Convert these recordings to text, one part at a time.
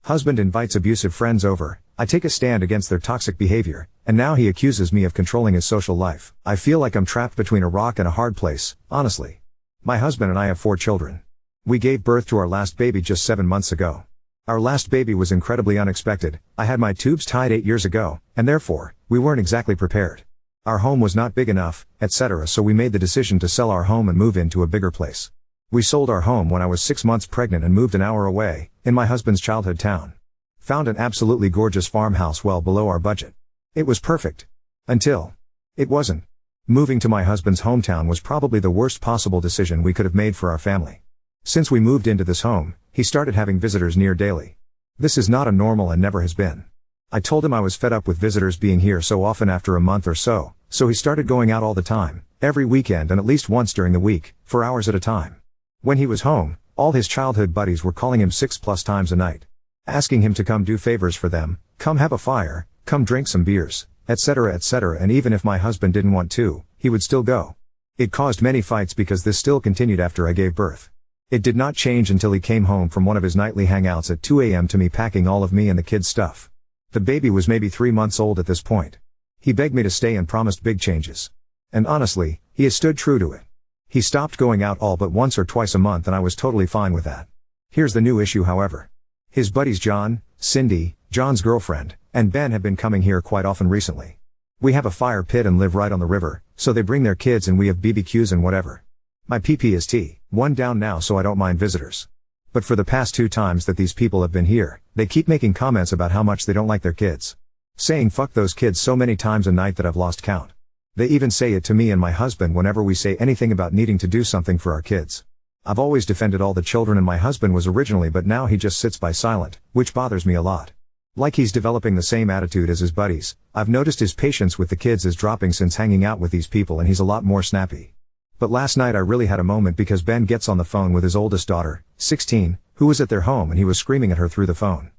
Husband invites abusive friends over, I take a stand against their toxic behavior, and now he accuses me of controlling his social life. I feel like I'm trapped between a rock and a hard place, honestly. My husband and I have 4 children. We gave birth to our last baby just 7 months ago. Our last baby was incredibly unexpected. I had my tubes tied 8 years ago, and therefore, we weren't exactly prepared. Our home was not big enough, etc., so we made the decision to sell our home and move into a bigger place. We sold our home when I was 6 months pregnant and moved an hour away, in my husband's childhood town. Found an absolutely gorgeous farmhouse well below our budget. It was perfect. Until it wasn't. Moving to my husband's hometown was probably the worst possible decision we could have made for our family. Since we moved into this home, he started having visitors near daily. This is not a normal and never has been. I told him I was fed up with visitors being here so often after a month or so he started going out all the time, every weekend and at least once during the week, for hours at a time. When he was home, all his childhood buddies were calling him 6+ times a night. Asking him to come do favors for them, come have a fire, come drink some beers, etc., and even if my husband didn't want to, he would still go. It caused many fights because this still continued after I gave birth. It did not change until he came home from one of his nightly hangouts at 2 a.m. to me packing all of me and the kids' stuff. The baby was maybe 3 months old at this point. He begged me to stay and promised big changes. And honestly, he has stood true to it. He stopped going out all but once or twice a month and I was totally fine with that. Here's the new issue however. His buddies John, Cindy, John's girlfriend, and Ben have been coming here quite often recently. We have a fire pit and live right on the river, so they bring their kids and we have BBQs and whatever. My PP is T1 down now so I don't mind visitors. But for the past 2 times that these people have been here, they keep making comments about how much they don't like their kids. Saying fuck those kids so many times a night that I've lost count. They even say it to me and my husband whenever we say anything about needing to do something for our kids. I've always defended all the children and my husband was originally, but now he just sits by silent, which bothers me a lot. Like he's developing the same attitude as his buddies. I've noticed his patience with the kids is dropping since hanging out with these people and he's a lot more snappy. But last night I really had a moment because Ben gets on the phone with his oldest daughter, 16, who was at their home and he was screaming at her through the phone.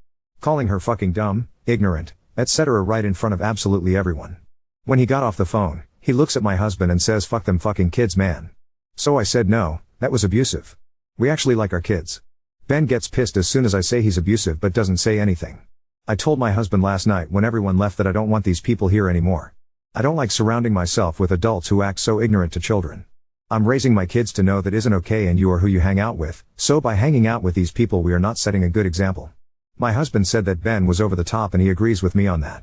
Calling her fucking dumb, ignorant, etc. right in front of absolutely everyone. When he got off the phone, he looks at my husband and says fuck them fucking kids man. So I said no, that was abusive. We actually like our kids. Ben gets pissed as soon as I say he's abusive but doesn't say anything. I told my husband last night when everyone left that I don't want these people here anymore. I don't like surrounding myself with adults who act so ignorant to children. I'm raising my kids to know that isn't okay and you are who you hang out with, so by hanging out with these people we are not setting a good example. My husband said that Ben was over the top and he agrees with me on that.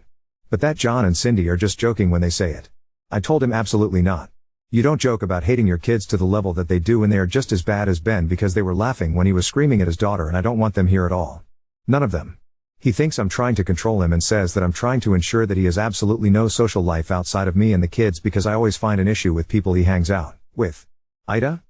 But that John and Cindy are just joking when they say it. I told him absolutely not. You don't joke about hating your kids to the level that they do and they are just as bad as Ben because they were laughing when he was screaming at his daughter and I don't want them here at all. None of them. He thinks I'm trying to control him and says that I'm trying to ensure that he has absolutely no social life outside of me and the kids because I always find an issue with people he hangs out with. Ida?